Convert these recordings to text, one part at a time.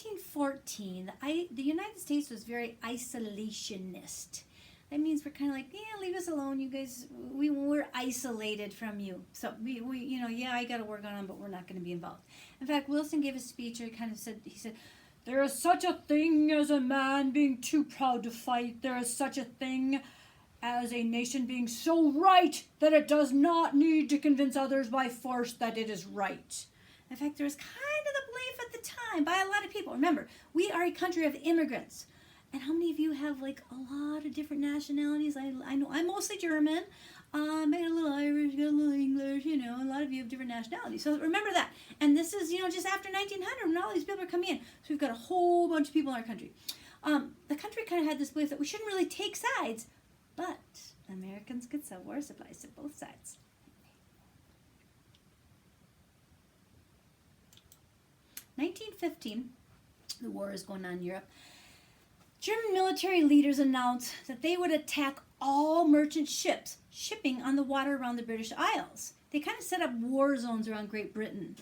1914, the United States was very isolationist. That means we're kind of like, yeah, leave us alone, you guys. We're isolated from you. So we yeah, I got to work on them, but we're not going to be involved. In fact, Wilson gave a speech where he said, there is such a thing as a man being too proud to fight. There is such a thing as a nation being so right that it does not need to convince others by force that it is right. In fact, there was kind of the belief at the time by a lot of people. Remember, we are a country of immigrants. And how many of you have like a lot of different nationalities? I know I'm mostly German. I got a little Irish, got a little English, a lot of you have different nationalities. So remember that. And this is, just after 1900 when all these people are coming in. So we've got a whole bunch of people in our country. The country kind of had this belief that we shouldn't really take sides, but Americans could sell war supplies to both sides. 1915, the war is going on in Europe. German military leaders announced that they would attack all merchant ships shipping on the water around the British Isles. They kind of set up war zones around Great Britain.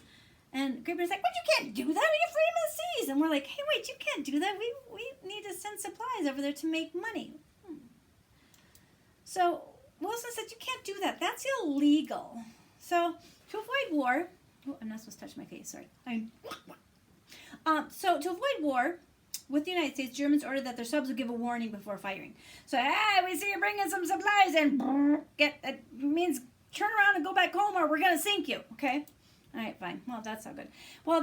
And Great Britain's like, but you can't do that. We have freedom of the seas. And we're like, hey, wait, you can't do that. We need to send supplies over there to make money. So Wilson said, you can't do that. That's illegal. So to avoid war, I'm not supposed to touch my face, sorry. So to avoid war with the United States, Germans ordered that their subs would give a warning before firing. So, hey, we see you bringing some supplies in. It means turn around and go back home or we're going to sink you. Okay? All right, fine. Well, that's not good. Well,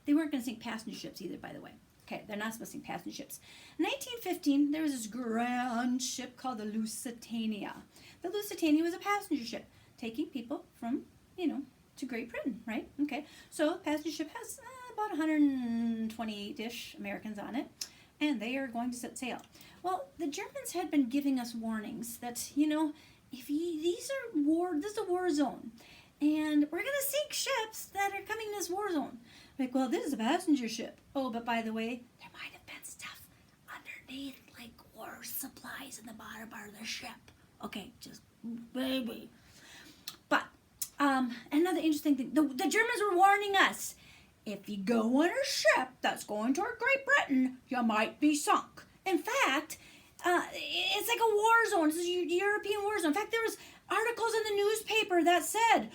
they weren't going to sink passenger ships either, by the way. Okay, they're not supposed to sink passenger ships. In 1915, there was this grand ship called the Lusitania. The Lusitania was a passenger ship taking people from, to Great Britain, right? Okay, so passenger ship has about 128-ish Americans on it, and they are going to set sail. Well, the Germans had been giving us warnings that, this is a war zone, and we're going to sink ships that are coming in this war zone. Like, well, this is a passenger ship. Oh, but by the way, there might have been stuff underneath, like war supplies in the bottom part of the ship. Okay, just maybe. But another interesting thing, the Germans were warning us, if you go on a ship that's going toward Great Britain, you might be sunk. In fact, it's like a war zone. It's a European war zone. In fact, there was articles in the newspaper that said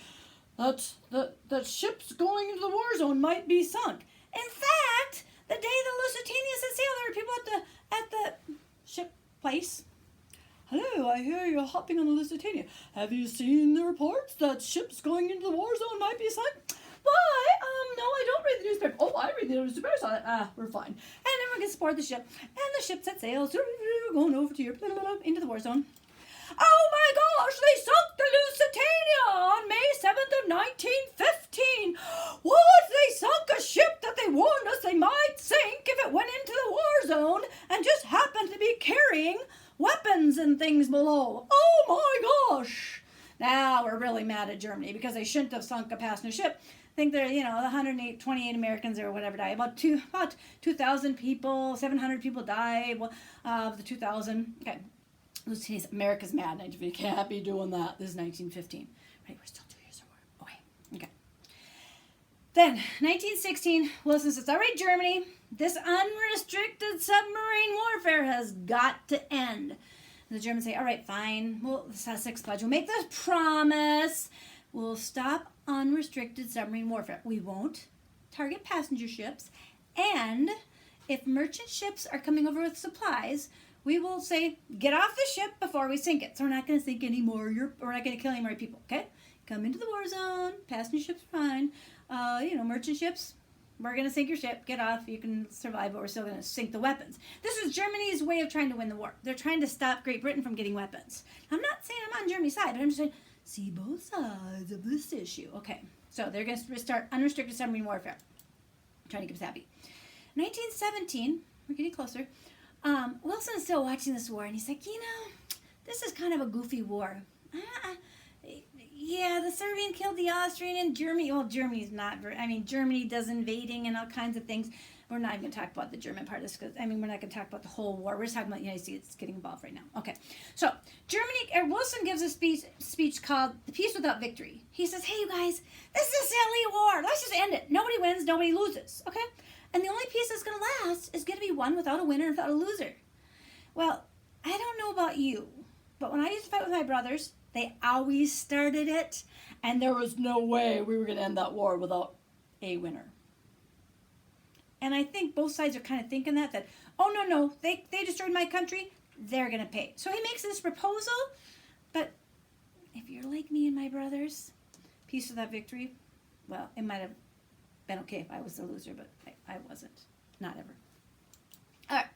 that ships going into the war zone might be sunk. In fact, the day the Lusitania set sail, there were people at the ship place. Hello, I hear you're hopping on the Lusitania. Have you seen the reports that ships going into the war zone might be sunk? Why? No, I don't read the newspaper. Oh, I read the newspaper. We're fine. And everyone gets aboard the ship. And the ship set sail, going over to Europe, into the war zone. Oh my gosh, they sunk the Lusitania on May 7th of 1915. What? They sunk a ship that they warned us they might sink if it went into the war zone and just happened to be carrying weapons and things below. Oh my gosh. Now we're really mad at Germany because they shouldn't have sunk a passenger ship. I think there, 128 Americans or whatever died. About 2,000 people, 700 people died of the 2,000. Okay. America's mad. You can't be doing that. This is 1915. Right, we're still 2 years away. Okay. Then, 1916, Wilson says, all right, Germany, this unrestricted submarine warfare has got to end. And the Germans say, all right, fine. Well, the Sussex Pledge. We'll make this promise. We'll stop unrestricted submarine warfare. We won't target passenger ships. And if merchant ships are coming over with supplies, we will say, get off the ship before we sink it. So we're not going to sink anymore. We're not going to kill any more people, okay? Come into the war zone. Passenger ships fine. Merchant ships, we're going to sink your ship. Get off. You can survive, but we're still going to sink the weapons. This is Germany's way of trying to win the war. They're trying to stop Great Britain from getting weapons. I'm not saying I'm on Germany's side, but I'm just saying, see both sides of this issue. Okay, so they're going to start unrestricted submarine warfare. I'm trying to keep us happy. 1917, we're getting closer. Wilson is still watching this war, and he's like, this is kind of a goofy war. yeah, the Serbian killed the Austrian and Germany. Well, Germany's not very, I mean, Germany does invading and all kinds of things. We're not even going to talk about the German part of this because, I mean, we're not going to talk about the whole war. We're just talking about the United States getting involved right now. Okay. So, Wilson gives a speech called The Peace Without Victory. He says, hey, you guys, this is a silly war. Let's just end it. Nobody wins, nobody loses. Okay? And the only peace that's going to last is going to be one without a winner and without a loser. Well, I don't know about you, but when I used to fight with my brothers, they always started it, and there was no way we were going to end that war without a winner. And I think both sides are kind of thinking that oh, no, they destroyed my country, they're going to pay. So he makes this proposal, but if you're like me and my brothers, peace without victory, well, it might have been okay if I was the loser, but I wasn't. Not ever. All right.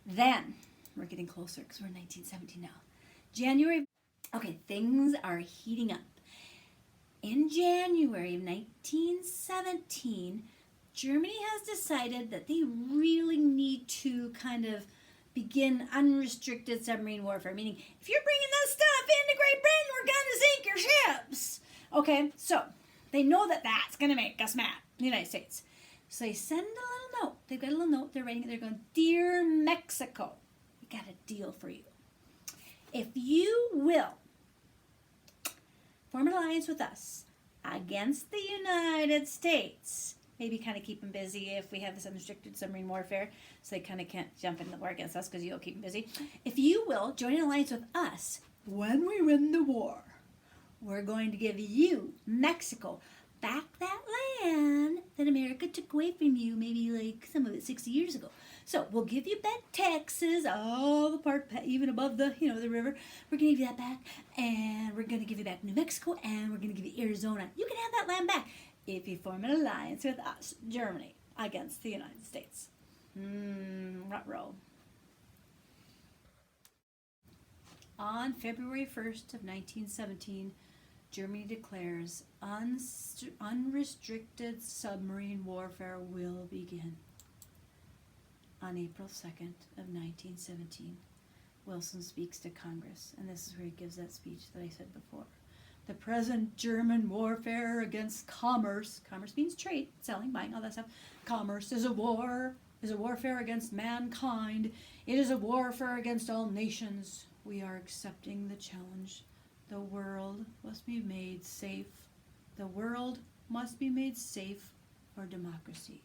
Then, we're getting closer because we're in 1917 now. January. Okay, things are heating up. In January of 1917, Germany has decided that they really need to kind of begin unrestricted submarine warfare. Meaning, if you're bringing that stuff into Great Britain, we're going to sink your ships. Okay, so they know that that's going to make us mad, the United States. So they send a little note. They've got a little note. They're writing it. They're going, Dear Mexico, we got a deal for you. If you will form an alliance with us against the United States, maybe kind of keep them busy if we have this unrestricted submarine warfare, so they kind of can't jump into the war against us because you'll keep them busy. If you will join an alliance with us when we win the war, we're going to give you, Mexico, back that land that America took away from you maybe like some of it 60 years ago. So we'll give you back Texas, all the part even above the the river. We're gonna give you that back, and we're gonna give you back New Mexico, and we're gonna give you Arizona. You can have that land back if you form an alliance with us, Germany, against the United States. Ruh-roh. On February 1st of 1917, Germany declares unrestricted submarine warfare will begin. On April 2nd of 1917, Wilson speaks to Congress, and this is where he gives that speech that I said before. The present German warfare against commerce means trade, selling, buying, all that stuff. Commerce is a warfare against mankind. It is a warfare against all nations. We are accepting the challenge. The world must be made safe. The world must be made safe for democracy.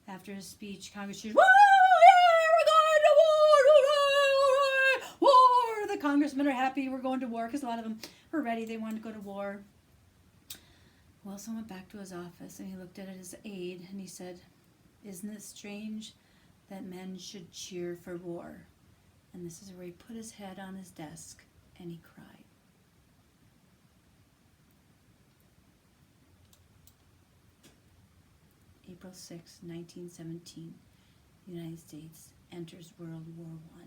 After his speech, Congress cheers, "Woo! Yeah, we're going to war! Hooray! War!" The congressmen are happy we're going to war because a lot of them were ready. They wanted to go to war. Wilson went back to his office and he looked at his aide and he said, "Isn't it strange that men should cheer for war?" And this is where he put his head on his desk and he cried. April 6, 1917, the United States enters World War I.